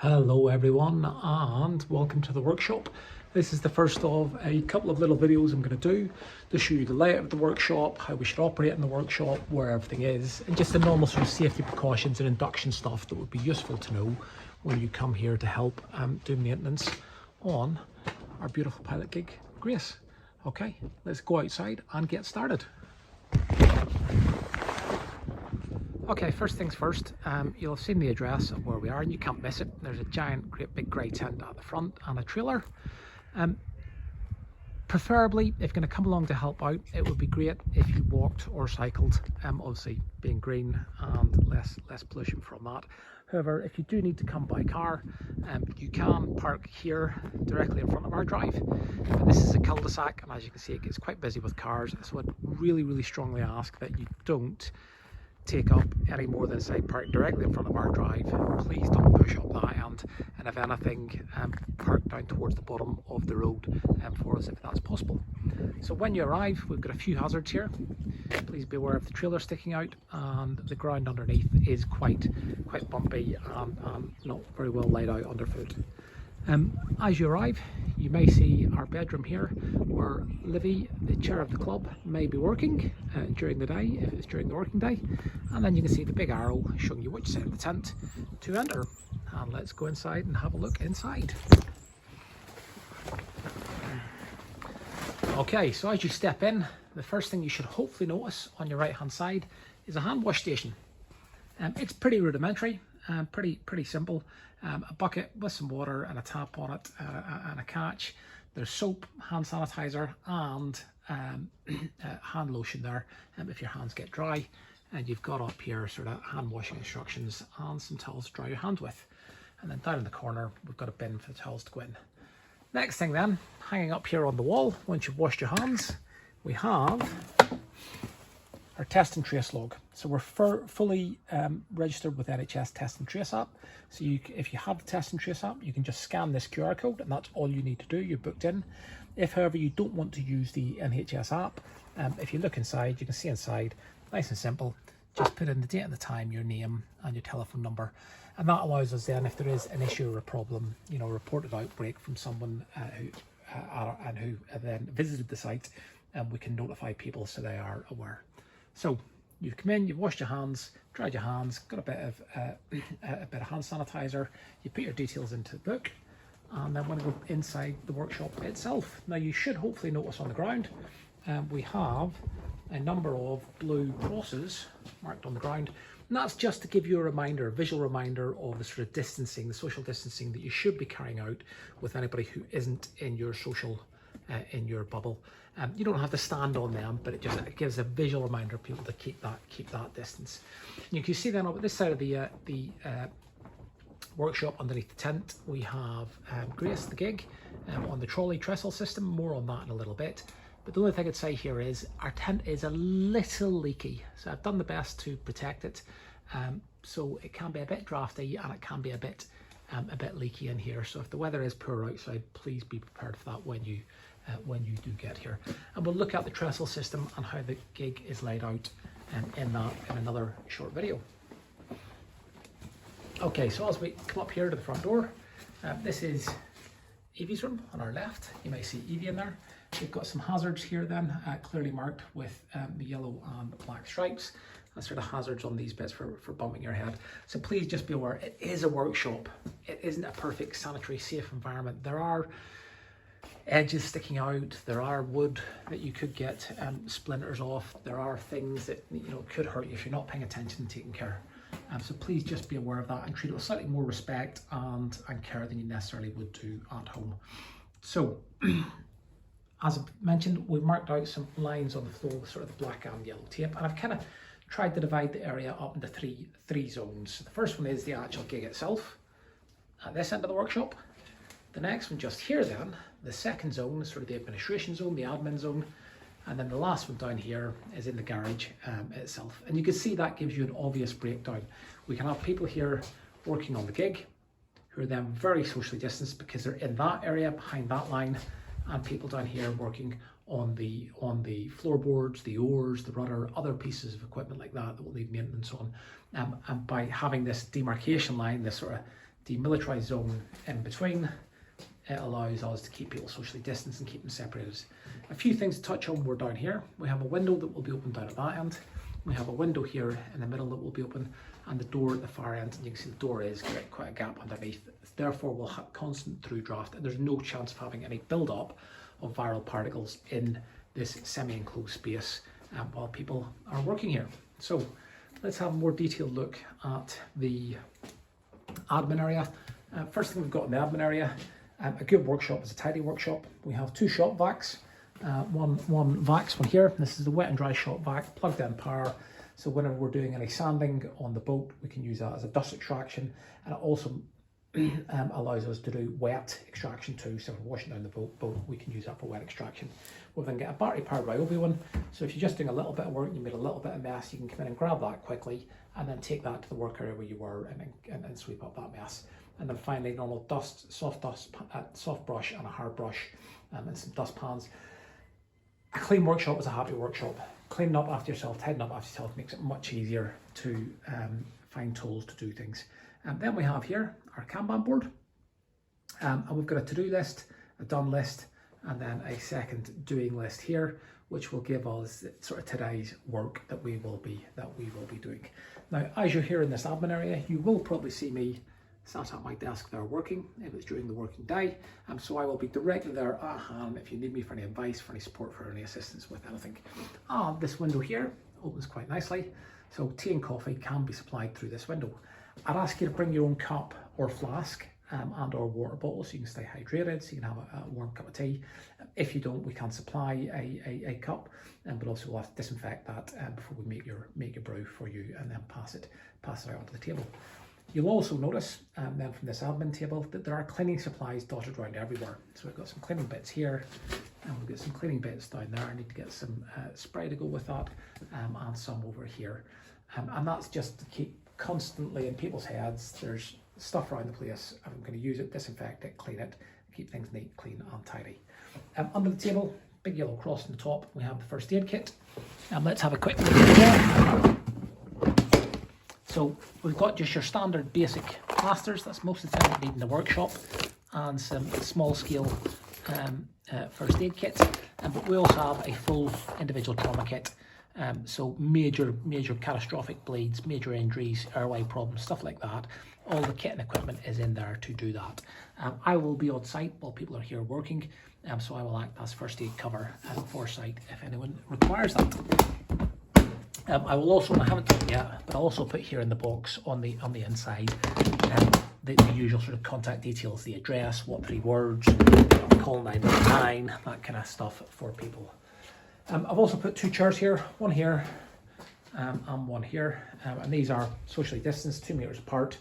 Hello everyone and welcome to the workshop. This is the first of a couple of little videos I'm going to do to show you the layout of the workshop, how we should operate in the workshop, where everything is, and just the normal sort of safety precautions and induction stuff that would be useful to know when you come here to help do maintenance on our beautiful pilot gig, Grace. Okay, let's go outside and get started. Okay, first things first, you'll have seen the address of where we are and you can't miss it. There's a giant, great big grey tent at the front and a trailer. Preferably, if you're going to come along to help out, it would be great if you walked or cycled, obviously being green and less pollution from that. However, if you do need to come by car, you can park here directly in front of our drive. But this is a cul-de-sac and as you can see it gets quite busy with cars, so I'd really strongly ask that you don't take up any more than say park directly in front of our drive. Please don't push up that end, and if anything, park down towards the bottom of the road for us if that's possible. So when you arrive, we've got a few hazards here. Please be aware of the trailer sticking out, and the ground underneath is quite bumpy and not very well laid out underfoot. As you arrive, you may see our bedroom here where Livy, the chair of the club, may be working during the day, if it's during the working day. And then you can see the big arrow showing you which side of the tent to enter. And let's go inside and have a look inside. Okay, so as you step in, the first thing you should hopefully notice on your right hand side is a hand wash station. It's pretty rudimentary. Pretty simple. A bucket with some water and a tap on it and a catch. There's soap, hand sanitizer and hand lotion there if your hands get dry, and you've got up here sort of hand washing instructions and some towels to dry your hands with. And then down in the corner we've got a bin for the towels to go in. Next thing then, hanging up here on the wall, once you've washed your hands, we have our test and trace log. So we're fully registered with NHS Test and Trace app. So if you have the Test and Trace app, you can just scan this QR code and that's all you need to do. You're booked in. If, however, you don't want to use the NHS app, if you look inside, you can see inside, nice and simple. Just put in the date and the time, your name and your telephone number. And that allows us then, if there is an issue or a problem, reported outbreak from someone who then visited the site, we can notify people so they are aware. So you've come in, you've washed your hands, dried your hands, got a bit of hand sanitizer, you put your details into the book, and then when we go inside the workshop itself. Now you should hopefully notice on the ground, we have a number of blue crosses marked on the ground, and that's just to give you a reminder, a visual reminder of the sort of distancing, the social distancing that you should be carrying out with anybody who isn't in your social in your bubble. You don't have to stand on them, but it gives a visual reminder of people to keep that distance. And you can see then over this side of the workshop, underneath the tent, we have Grace the gig on the trolley trestle system. More on that in a little bit. But the only thing I'd say here is our tent is a little leaky, so I've done the best to protect it. So it can be a bit drafty and it can be a bit leaky in here. So if the weather is poor outside, please be prepared for that when you do get here. And we'll look at the trestle system and how the gig is laid out in another short video. Okay, so as we come up here to the front door, this is Evie's room on our left. You may see Evie in there. We've got some hazards here then, clearly marked with the yellow and black stripes. That's sort of hazards on these bits for bumping your head. So please just be aware, it is a workshop. It isn't a perfect sanitary, safe environment. There are edges sticking out, there are wood that you could get splinters off, there are things that could hurt you if you're not paying attention and taking care. So please just be aware of that and treat it with slightly more respect and care than you necessarily would do at home. So as I mentioned, we've marked out some lines on the floor with sort of the black and yellow tape, and I've kind of tried to divide the area up into three zones. So the first one is the actual gig itself at this end of the workshop. The next one just here then, the second zone is sort of the administration zone, the admin zone, and then the last one down here is in the garage itself. And you can see that gives you an obvious breakdown. We can have people here working on the gig who are then very socially distanced because they're in that area behind that line, and people down here working on the floorboards, the oars, the rudder, other pieces of equipment like that that will need maintenance on. And by having this demarcation line, this sort of demilitarised zone in between. It allows us to keep people socially distanced and keep them separated. A few things to touch on. We're down here. We have a window that will be open down at that end. We have a window here in the middle that will be open, and the door at the far end. And you can see the door is quite a gap underneath. Therefore, we'll have constant through draft, and there's no chance of having any build-up of viral particles in this semi-enclosed space while people are working here. So let's have a more detailed look at the admin area. First thing we've got in the admin area. A good workshop is a tidy workshop. We have 2 shop vacs, one vacs one here. This is the wet and dry shop vac, plugged in power. So whenever we're doing any sanding on the boat, we can use that as a dust extraction, and it also allows us to do wet extraction too. So if we're washing down the boat, we can use that for wet extraction. We'll then get a battery powered Ryobi one. So if you're just doing a little bit of work, you made a little bit of mess, you can come in and grab that quickly, and then take that to the work area where you were and sweep up that mess. And then finally, normal dust, soft brush and a hard brush, and some dust pans. A clean workshop is a happy workshop. Cleaning up after yourself, tidying up after yourself makes it much easier to find tools to do things. And then we have here our Kanban board, and we've got a to-do list, a done list, and then a second doing list here, which will give us sort of today's work that we will be doing. Now, as you're here in this admin area, you will probably see me sat at my desk there working if it's during the working day, so I will be directly there at hand if you need me for any advice, for any support, for any assistance with anything. This window here opens quite nicely, so tea and coffee can be supplied through this window. I'd ask you to bring your own cup or flask and or water bottle so you can stay hydrated, so you can have a warm cup of tea. If you don't, we can supply a cup, but also we'll have to disinfect that before we make your brew for you, and then pass it out onto the table. You'll also notice then from this admin table that there are cleaning supplies dotted around everywhere. So we've got some cleaning bits here, and we've got some cleaning bits down there. I need to get some spray to go with that, and some over here. And that's just to keep constantly in people's heads. There's stuff around the place. I'm going to use it, disinfect it, clean it, keep things neat, clean and tidy. Under the table, big yellow cross on the top, we have the first aid kit. Let's have a quick look at that. So we've got just your standard basic plasters. That's most of the time you need in the workshop, and some small scale first aid kits. But we also have a full individual trauma kit. So major catastrophic bleeds, major injuries, airway problems, stuff like that. All the kit and equipment is in there to do that. I will be on site while people are here working, so I will act as first aid cover for site if anyone requires that. I will also, I haven't done it yet, but I'll also put here in the box on the inside the usual sort of contact details, the address, what 3 words, call 999, that kind of stuff for people. I've also put 2 chairs here, one here and one here, and these are socially distanced, 2 meters apart,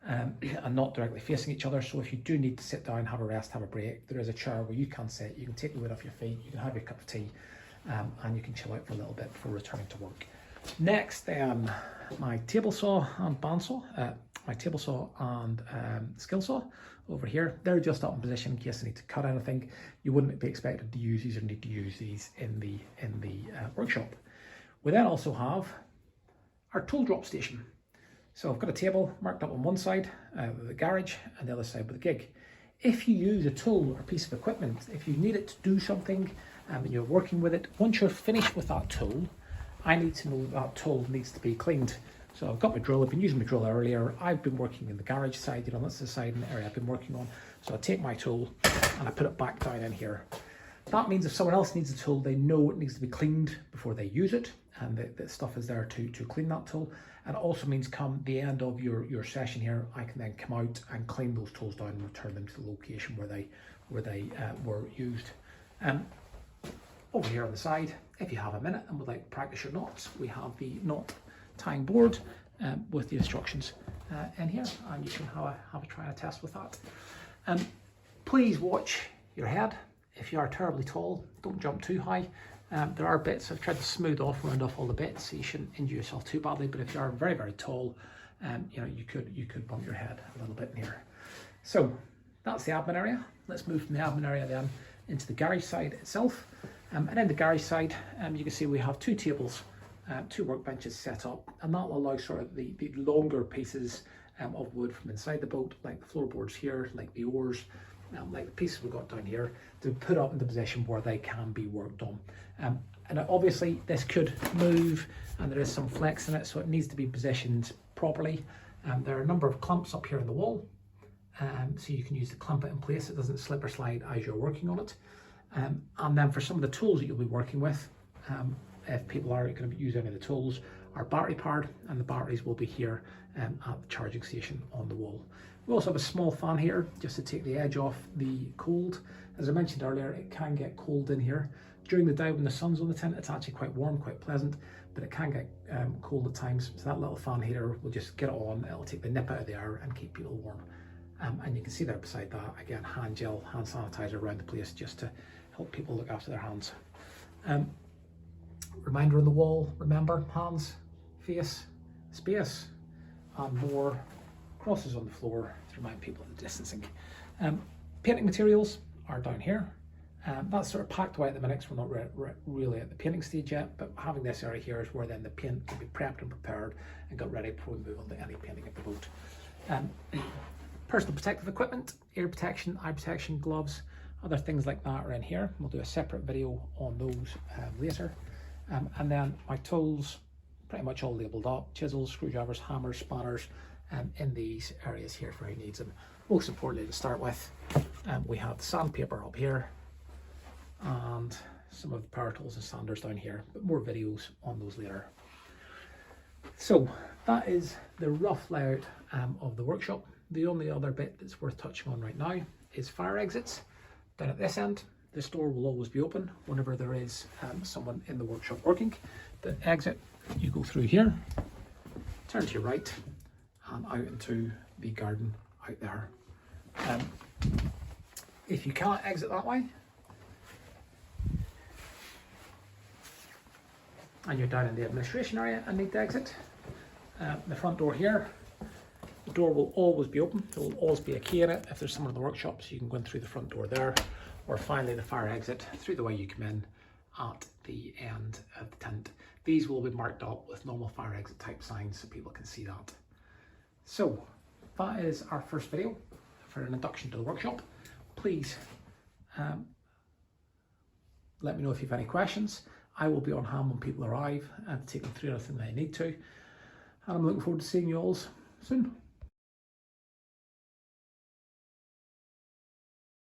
and not directly facing each other. So if you do need to sit down, have a rest, have a break, there is a chair where you can sit, you can take the weight off your feet, you can have your cup of tea, and you can chill out for a little bit before returning to work. Next, my table saw and bandsaw, my table saw and skill saw over here. They're just up in position in case I need to cut anything. You wouldn't be expected to use these or need to use these in the workshop. We then also have our tool drop station. So I've got a table marked up on one side with the garage and the other side with the gig. If you use a tool or piece of equipment, if you need it to do something and you're working with it, once you're finished with that tool, I need to know that tool needs to be cleaned. So I've got my drill, I've been using my drill earlier, I've been working in the garage side, that's the side in the area I've been working on. So I take my tool and I put it back down in here. That means if someone else needs a tool, they know it needs to be cleaned before they use it, and the stuff is there to clean that tool. And it also means come the end of your session here, I can then come out and clean those tools down and return them to the location where they were used. Over here on the side, if you have a minute and would like to practice your knots, we have the knot tying board with the instructions in here, and you can have a try and a test with that. Please watch your head. If you are terribly tall, don't jump too high. There are bits, I've tried to smooth round off all the bits, so you shouldn't injure yourself too badly, but if you are very, very tall, you could bump your head a little bit in here. So that's the admin area. Let's move from the admin area then into the garage side itself. And in the garage side, you can see we have 2 tables, 2 workbenches set up, and that will allow sort of the longer pieces of wood from inside the boat, like the floorboards here, like the oars, like the pieces we've got down here, to put up in the position where they can be worked on. And obviously this could move, and there is some flex in it, so it needs to be positioned properly. There are a number of clamps up here in the wall, so you can use to clamp it in place. It doesn't slip or slide as you're working on it. And then for some of the tools that you'll be working with, if people are going to use any of the tools, are battery powered, and the batteries will be here at the charging station on the wall. We also have a small fan here just to take the edge off the cold. As I mentioned earlier, it can get cold in here. During the day when the sun's on the tent, it's actually quite warm, quite pleasant, but it can get cold at times. So that little fan heater will just get it on, it'll take the nip out of the air and keep people warm. And you can see there beside that, again, hand gel, hand sanitizer around the place just to help people look after their hands. Reminder on the wall, remember, hands, face, space, and more crosses on the floor to remind people of the distancing. Painting materials are down here. That's sort of packed away at the minute because we're not really at the painting stage yet, but having this area here is where then the paint can be prepped and prepared and got ready before we move on to any painting of the boat. Personal protective equipment, ear protection, eye protection, gloves, other things like that are in here. We'll do a separate video on those later. And then my tools, pretty much all labelled up: chisels, screwdrivers, hammers, spanners, in these areas here for who needs them. Most importantly, to start with, we have the sandpaper up here and some of the power tools and sanders down here, but more videos on those later. So that is the rough layout of the workshop. The only other bit that's worth touching on right now is fire exits. Down at this end, this door will always be open whenever there is someone in the workshop working. The exit, you go through here, turn to your right, and out into the garden out there. If you can't exit that way, and you're down in the administration area and need to exit, the front door here, the door will always be open. There will always be a key in it if there's someone in the workshop, so you can go in through the front door there, or finally the fire exit through the way you come in at the end of the tent. These will be marked up with normal fire exit type signs so people can see that. So that is our first video for an induction to the workshop. Please let me know if you have any questions. I will be on hand when people arrive and take them through anything they need to. And I'm looking forward to seeing you all soon.